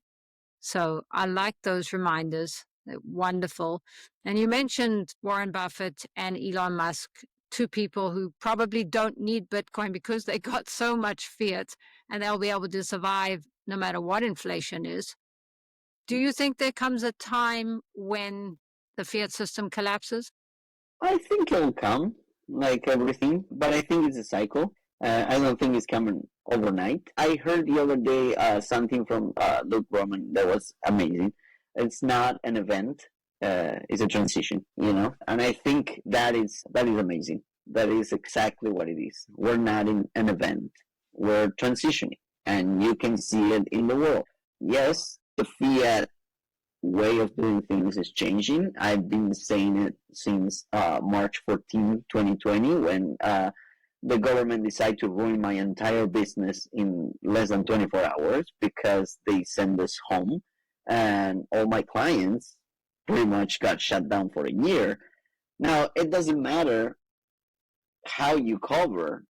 So I like those reminders. They're wonderful. And you mentioned Warren Buffett and Elon Musk, two people who probably don't need Bitcoin because they got so much fiat and they'll be able to survive no matter what inflation is. Do you think there comes a time when the fiat system collapses? I think it'll come, like everything, but I think it's a cycle. I don't think it's coming overnight. I heard the other day something from Luke Roman that was amazing. It's not an event; it's a transition, And I think that is amazing. That is exactly what it is. We're not in an event; we're transitioning, and you can see it in the world. Yes, the fiat way of doing things is changing. I've been saying it since March 14, 2020, when the government decided to ruin my entire business in less than 24 hours because they sent us home, and all my clients pretty much got shut down for a year. Now, it doesn't matter how you cover,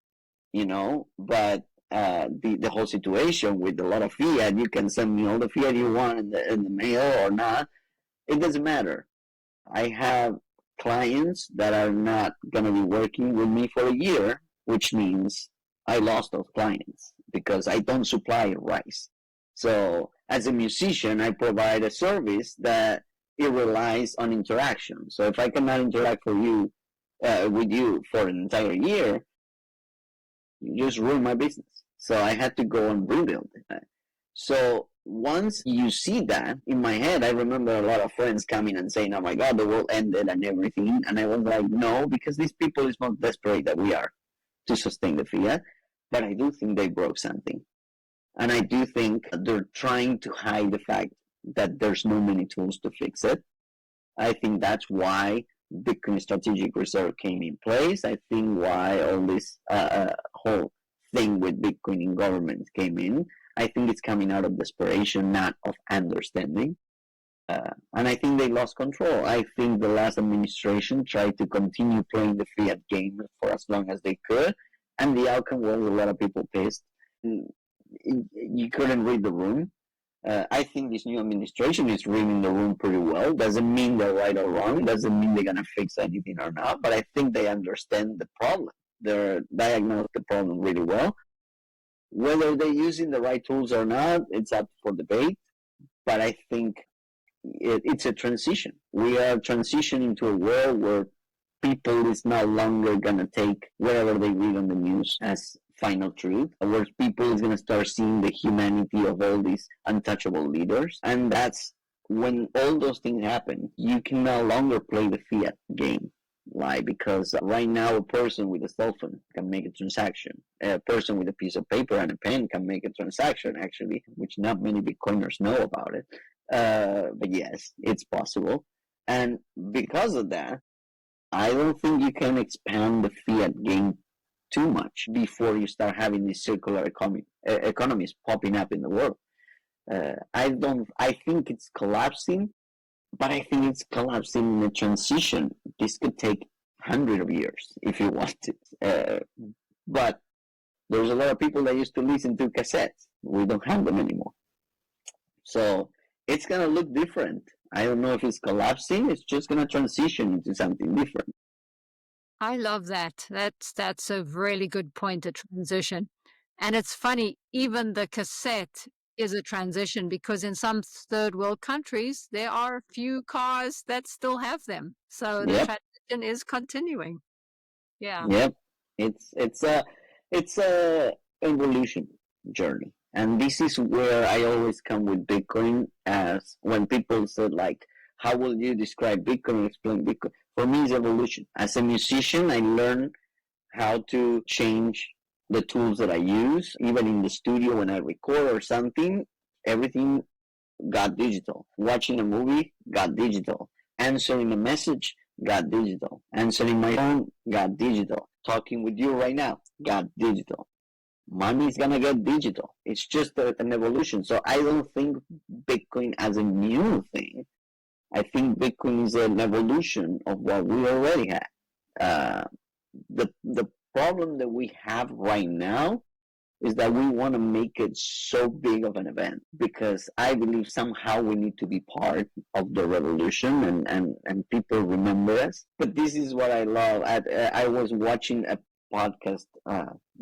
but the whole situation with a lot of fiat, you can send me all the fiat you want in the mail or not. It doesn't matter. I have clients that are not going to be working with me for a year, which means I lost those clients because I don't supply rice. So as a musician, I provide a service that it relies on interaction. So if I cannot interact with you for an entire year, you just ruin my business. So I had to go and rebuild it. So once you see that, in my head, I remember a lot of friends coming and saying, oh my God, the world ended and everything. And I was like, no, because these people is more desperate than we are to sustain the fiat. But I do think they broke something. And I do think they're trying to hide the fact that there's no many tools to fix it. I think that's why Bitcoin Strategic Reserve came in place. I think why all this whole thing with Bitcoin in government came in. I think it's coming out of desperation, not of understanding. And I think they lost control. I think the last administration tried to continue playing the fiat game for as long as they could. And the outcome was a lot of people pissed. You couldn't read the room. I think this new administration is reading the room pretty well. Doesn't mean they're right or wrong. Doesn't mean they're going to fix anything or not. But I think they understand the problem. They diagnose the problem really well. Whether they're using the right tools or not, it's up for debate. But I think it's a transition. We are transitioning to a world where people is no longer going to take whatever they read on the news as final truth, where people is going to start seeing the humanity of all these untouchable leaders. And that's when all those things happen, you can no longer play the fiat game. Why? Because right now a person with a cell phone can make a transaction. A person with a piece of paper and a pen can make a transaction, actually, which not many Bitcoiners know about it. But yes, it's possible. And because of that, I don't think you can expand the fiat game too much before you start having these circular economies popping up in the world. I think it's collapsing, but I think it's collapsing in a transition. This could take hundreds of years if you want it. But there's a lot of people that used to listen to cassettes. We don't have them anymore. So it's going to look different. I don't know if it's collapsing. It's just going to transition into something different. I love that. That's a really good point, a transition. And it's funny, even the cassette is a transition because in some third world countries, there are a few cars that still have them. So the transition is continuing. Yeah. Yep. It's a evolution journey. And this is where I always come with Bitcoin, as when people said, like, how will you describe Bitcoin and explain Bitcoin? For me, it's evolution. As a musician, I learned how to change the tools that I use. Even in the studio when I record or something, everything got digital. Watching a movie got digital. Answering a message got digital. Answering my phone got digital. Talking with you right now got digital. Money is gonna get digital. It's just an evolution. So I don't think Bitcoin as a new thing. I think Bitcoin is an evolution of what we already had. The problem that we have right now is that we want to make it so big of an event, because I believe somehow we need to be part of the revolution, and people remember us. But this is what I love. I was watching a podcast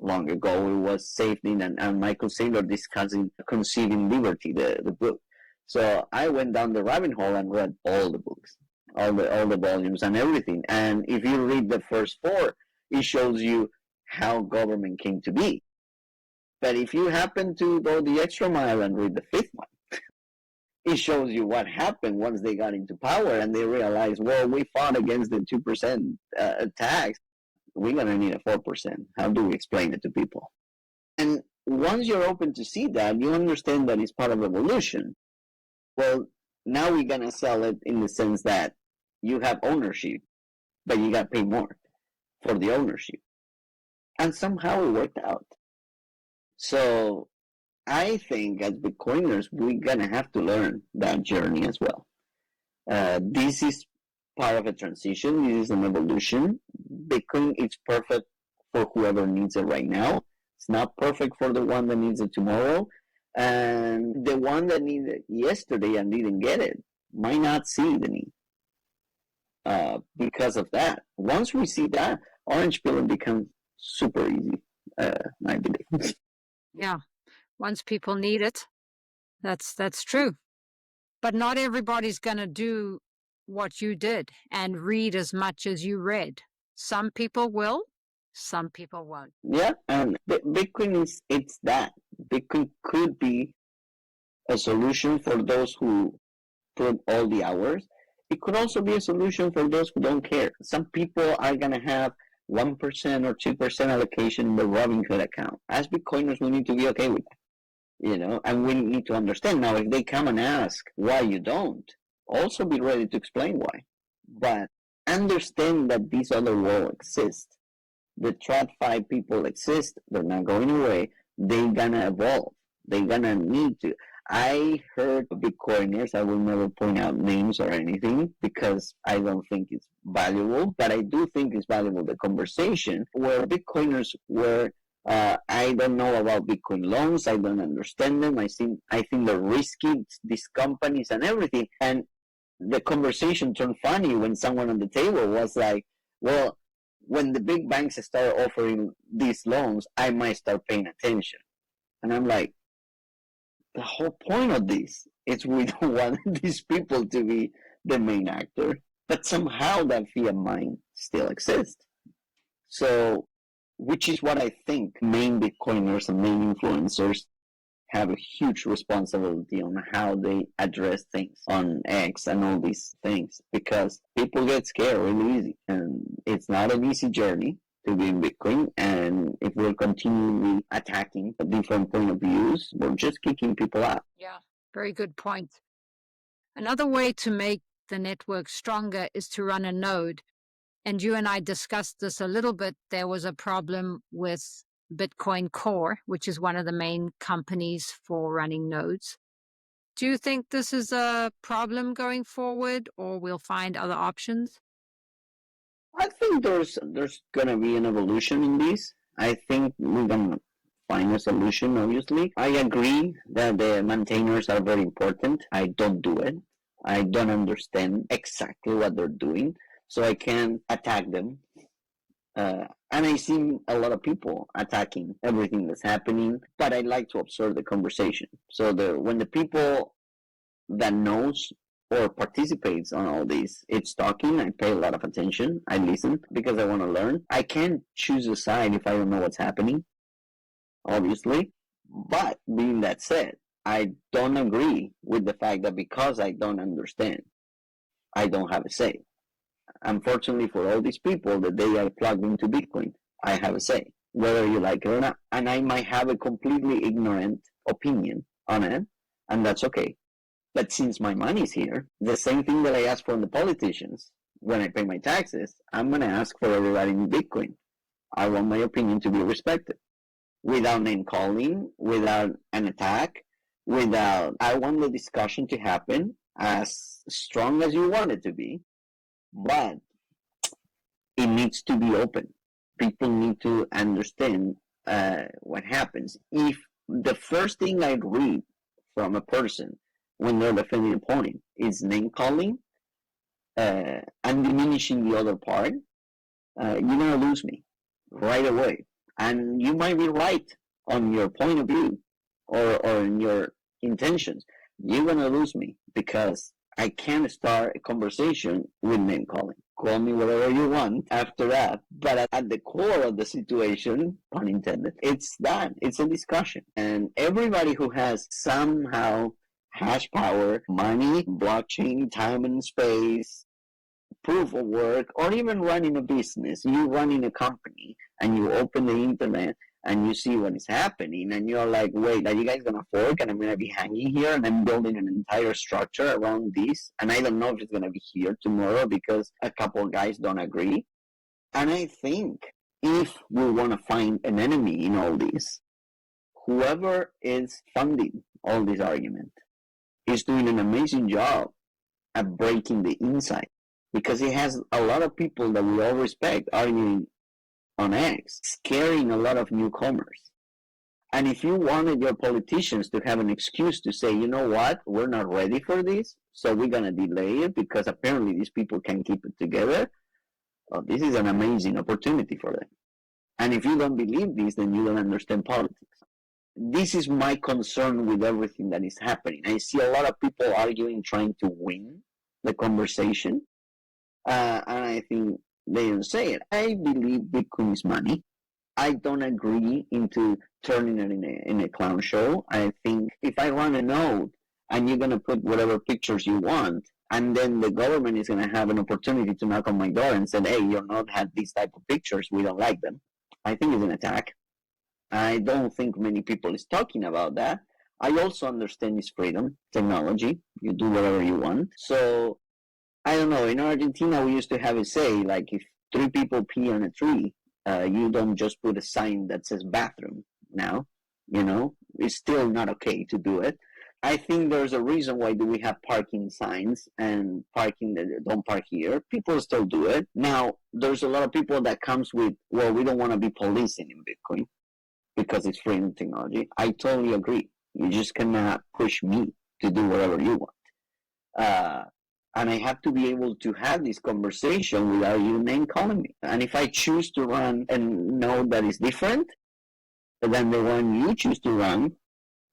long ago. It was Safety and Michael Saylor discussing Conceiving Liberty, the book. So I went down the rabbit hole and read all the books, all the volumes and everything. And if you read the first four, it shows you how government came to be. But if you happen to go the extra mile and read the fifth one, it shows you what happened once they got into power and they realized, well, we fought against the 2% tax. We're going to need a 4%. How do we explain it to people? And once you're open to see that, you understand that it's part of evolution. Well, now we're going to sell it in the sense that you have ownership, but you got to pay more for the ownership. And somehow it worked out. So I think as Bitcoiners, we're going to have to learn that journey as well. This is part of a transition. This is an evolution. Bitcoin is perfect for whoever needs it right now. It's not perfect for the one that needs it tomorrow. And the one that needed it yesterday and didn't get it might not see the need because of that. Once we see that, orange pilling becomes super easy, I believe. Yeah. Once people need it, that's true. But not everybody's going to do what you did and read as much as you read. Some people will, some people won't. Yeah, and Bitcoin it's that. Bitcoin could be a solution for those who put all the hours. It could also be a solution for those who don't care. Some people are going to have 1% or 2% allocation in the Robinhood account. As Bitcoiners, we need to be okay with that, and we need to understand. Now, if they come and ask why you don't, also be ready to explain why. But understand that this other world exists. The TradFi people exist. They're not going away. They're going to evolve. They're going to need to. I heard Bitcoiners, I will never point out names or anything because I don't think it's valuable, but I do think it's valuable, the conversation where Bitcoiners were, I don't know about Bitcoin loans, I don't understand them, I think they're risky, these companies and everything. And the conversation turned funny when someone on the table was like, well, when the big banks start offering these loans, I might start paying attention. And I'm like, the whole point of this is we don't want these people to be the main actor. but somehow that fiat money still exists. So, which is what I think main Bitcoiners and main influencers have a huge responsibility on how they address things on X and all these things, because people get scared really easy, and it's not an easy journey to be in Bitcoin. And if we're continually attacking a different point of views, we're just kicking people out. Yeah, very good point. Another way to make the network stronger is to run a node. And you and I discussed this a little bit. There was a problem with Bitcoin Core, which is one of the main companies for running nodes. Do you think this is a problem going forward, or we'll find other options? I think there's gonna be an evolution in this. I think we're gonna find a solution, obviously. I agree that the maintainers are very important. I don't do it. I don't understand exactly what they're doing, so I can't attack them. And I see a lot of people attacking everything that's happening, but I like to observe the conversation. So when the people that knows or participates on all this, it's talking, I pay a lot of attention. I listen because I want to learn. I can't choose a side if I don't know what's happening, obviously. But being that said, I don't agree with the fact that because I don't understand, I don't have a say. Unfortunately for all these people, that they are plugged into Bitcoin, I have a say, whether you like it or not. And I might have a completely ignorant opinion on it, and that's okay. But since my money's here, the same thing that I ask from the politicians when I pay my taxes, I'm going to ask for everybody in Bitcoin. I want my opinion to be respected without name calling, without an attack, I want the discussion to happen as strong as you want it to be, but it needs to be open. People need to understand what happens. If the first thing I read from a person when they're defending a point is name calling and diminishing the other part, you're going to lose me right away. And you might be right on your point of view or in your intentions. You're going to lose me because I can't start a conversation with name calling. Call me whatever you want after that. But at the core of the situation, pun intended, it's that. It's a discussion. And everybody who has somehow hash power, money, blockchain, time and space, proof of work, or even running a business, you running a company and you open the internet and you see what is happening and you're like, wait, are you guys going to fork and I'm going to be hanging here and I'm building an entire structure around this and I don't know if it's going to be here tomorrow because a couple of guys don't agree. And I think if we want to find an enemy in all this, whoever is funding all this argument is doing an amazing job at breaking the inside, because it has a lot of people that we all respect arguing on X, scaring a lot of newcomers. And if you wanted your politicians to have an excuse to say, you know what, we're not ready for this, so we're going to delay it because apparently these people can keep it together, well, this is an amazing opportunity for them. And if you don't believe this, then you don't understand politics. This is my concern with everything that is happening. I see a lot of people arguing, trying to win the conversation. And I think they don't say it. I believe Bitcoin is money. I don't agree into turning it in a clown show. I think if I run a node and you're going to put whatever pictures you want, and then the government is going to have an opportunity to knock on my door and say, hey, your node had these type of pictures, we don't like them, I think it's an attack. I don't think many people is talking about that. I also understand it's freedom, technology. You do whatever you want. So I don't know. In Argentina, we used to have a say, like if 3 people pee on a tree, you don't just put a sign that says bathroom now. You know, it's still not okay to do it. I think there's a reason why do we have parking signs and parking that don't park here. People still do it. Now, there's a lot of people that comes with, well, we don't want to be policing in Bitcoin because it's freedom technology. I totally agree. You just cannot push me to do whatever you want. And I have to be able to have this conversation without you name calling me. And if I choose to run a node that is different than the one you choose to run,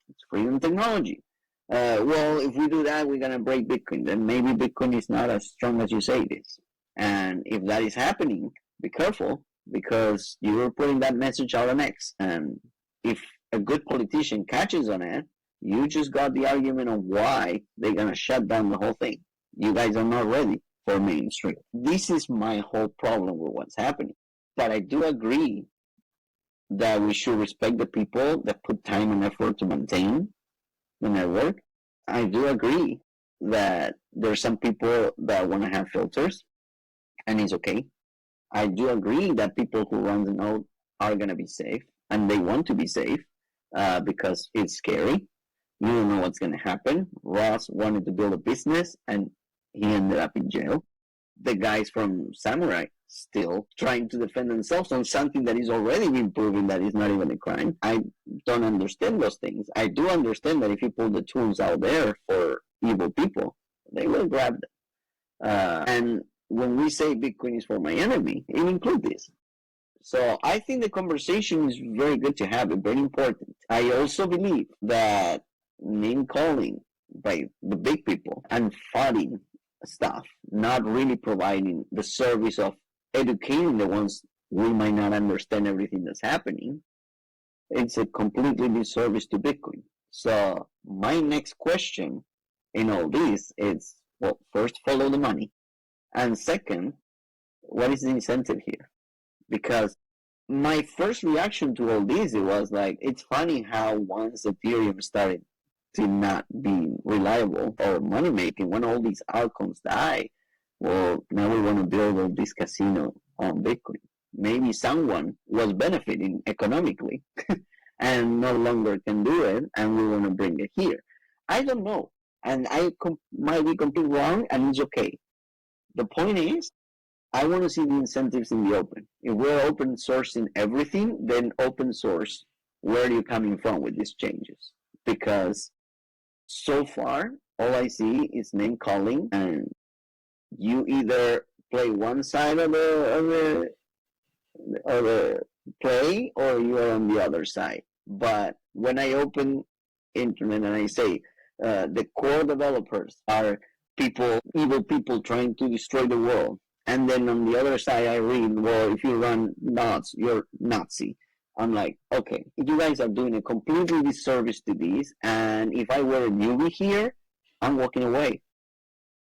it's freedom technology. well, if we do that, we're going to break Bitcoin. Then maybe Bitcoin is not as strong as you say it is. And if that is happening, be careful because you're putting that message out on X. And if a good politician catches on it, you just got the argument of why they're going to shut down the whole thing. You guys are not ready for mainstream. This is my whole problem with what's happening. But I do agree that we should respect the people that put time and effort to maintain the network. I do agree that there's some people that want to have filters, and it's okay. I do agree that people who run the node are going to be safe, and they want to be safe because it's scary. You don't know what's going to happen. Ross wanted to build a business, and he ended up in jail. The guys from Samurai still trying to defend themselves on something that is already been proven that is not even a crime. I don't understand those things. I do understand that if you pull the tools out there for evil people, they will grab them. And when we say Bitcoin is for my enemy, it includes this. So I think the conversation is very good to have, it's very important. I also believe that name calling by the big people and fighting stuff, not really providing the service of educating the ones we might not understand everything that's happening, it's a completely disservice to Bitcoin. So my next question in all this is, well, first, follow the money. And second, what is the incentive here? Because my first reaction to all this, it was like, it's funny how once Ethereum started to not be reliable or money making, when all these altcoins die, well, now we want to build all this casino on Bitcoin. Maybe someone was benefiting economically and no longer can do it, and we want to bring it here. I don't know, and I might be completely wrong, and it's okay. The point is, I want to see the incentives in the open. If we're open sourcing everything, then open source, where are you coming from with these changes? Because so far, all I see is name calling, and you either play one side of the play, or you are on the other side. But when I open internet and I say the core developers are people, evil people trying to destroy the world, and then on the other side I read, well, if you run nuts, you're Nazi. I'm like, okay, you guys are doing a completely disservice to this, and if I were a newbie here, I'm walking away.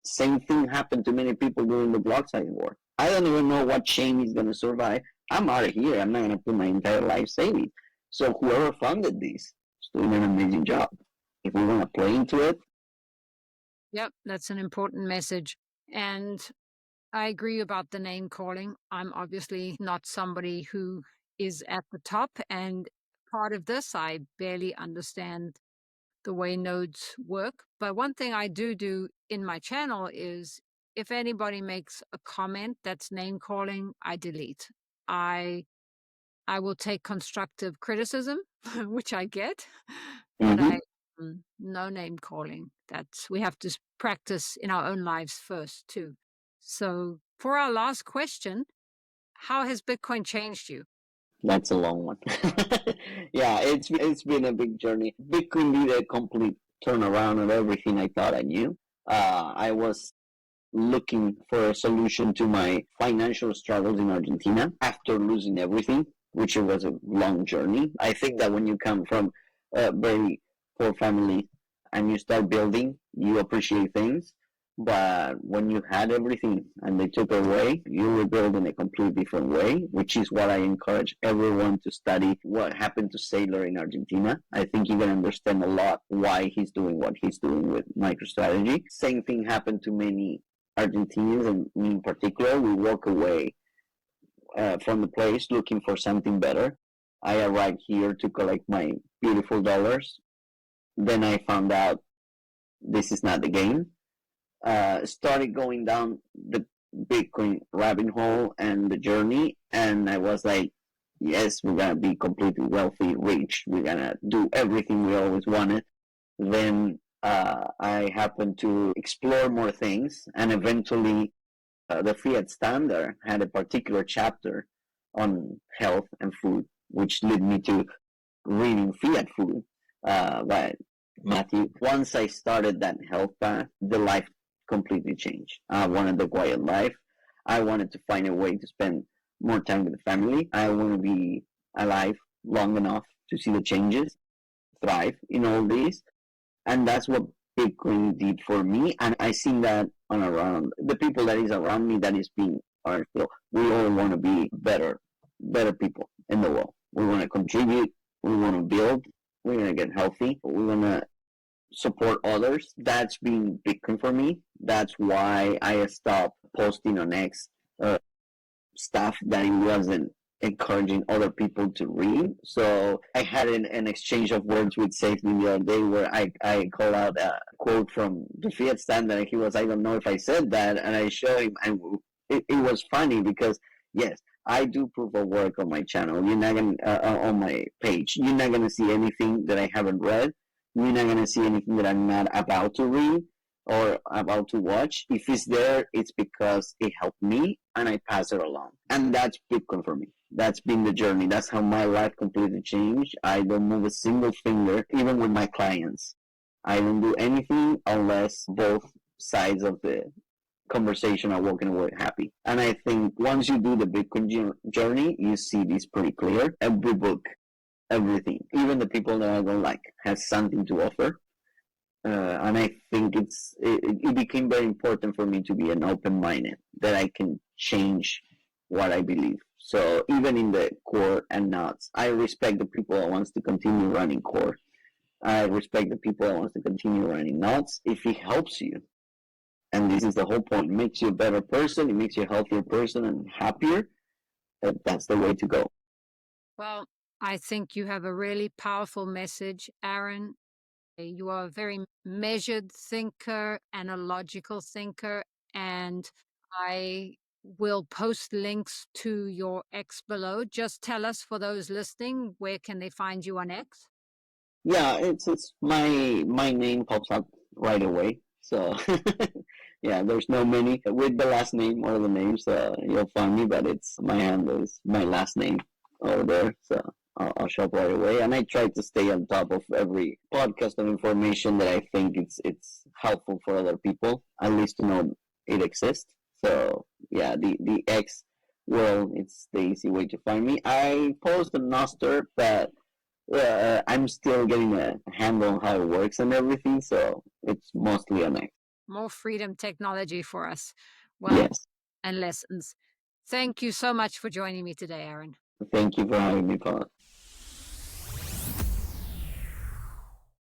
Same thing happened to many people during the block size war. I don't even know what chain is going to survive. I'm out of here. I'm not going to put my entire life saving. So whoever funded this is doing an amazing job. If we want to play into it. Yep, that's an important message. And I agree about the name calling. I'm obviously not somebody who is at the top, and part of this, I barely understand the way nodes work. But one thing I do in my channel is if anybody makes a comment that's name calling, I delete. I will take constructive criticism, which I get, but no name calling. We have to practice in our own lives first too. So for our last question, how has Bitcoin changed you? That's a long one. Yeah, it's been a big journey. Bitcoin did a complete turnaround of everything I thought I knew. I was looking for a solution to my financial struggles in Argentina after losing everything, which was a long journey. I think that when you come from a very poor family and you start building, you appreciate things. But when you had everything and they took it away, you rebuild in a completely different way, which is what I encourage everyone to study what happened to Sailor in Argentina. I think you can understand a lot why he's doing what he's doing with MicroStrategy. Same thing happened to many Argentinians, and me in particular. We walk away from the place looking for something better. I arrived here to collect my beautiful dollars. Then I found out this is not the game. Started going down the Bitcoin rabbit hole and the journey, and I was like, yes, we're gonna be completely wealthy, rich. We're gonna do everything we always wanted. Then I happened to explore more things, and eventually the Fiat Standard had a particular chapter on health and food, which led me to reading Fiat Food. But Matthew. Once I started that health path, the life completely changed. I wanted the quiet life. I wanted to find a way to spend more time with the family. I want to be alive long enough to see the changes, thrive in all this. And that's what Bitcoin did for me. And I seen that on around the people that is around me that is being are still. We all want to be better people in the world. We want to contribute. We want to build. We want to get healthy. We want to support others. That's been Bitcoin for me. That's why I stopped posting on X stuff that it wasn't encouraging other people to read. So I had an exchange of words with Safety the other day where I called out a quote from the Fiat standard and he was, I don't know if I said that, and I showed him, and it was funny because yes, I do proof of work on my channel. You're not gonna on my page. You're not gonna see anything that I haven't read. You're not gonna see anything that I'm not about to read or about to watch. If it's there, it's because it helped me and I pass it along. And that's Bitcoin for me. That's been the journey. That's how my life completely changed. I don't move a single finger, even with my clients. I don't do anything unless both sides of the conversation are walking away happy. And I think once you do the Bitcoin journey, you see this pretty clear. Every book, everything, even the people that I don't like, has something to offer. And I think it became very important for me to be an open-minded, that I can change what I believe. So even in the core and nuts, I respect the people that wants to continue running core. I respect the people that wants to continue running nuts if it helps you. And this is the whole point. It makes you a better person. It makes you a healthier person and happier. That's the way to go. Well, I think you have a really powerful message, Aaron. You are a very measured thinker and a logical thinker, and I will post links to your X below. Just tell us, for those listening, where can they find you on X? Yeah, it's my name pops up right away. So yeah, there's no many with the last name or the names. You'll find me, but it's my handle is my last name over there. So I'll show up right away. And I try to stay on top of every podcast of information that I think it's helpful for other people, at least to know it exists. So yeah, the X world, it's the easy way to find me. I post on Noster, but I'm still getting a handle on how it works and everything, so it's mostly on X. More freedom technology for us. Well, Yes. and lessons. Thank you so much for joining me today, Aaron. Thank you for having me, Paul.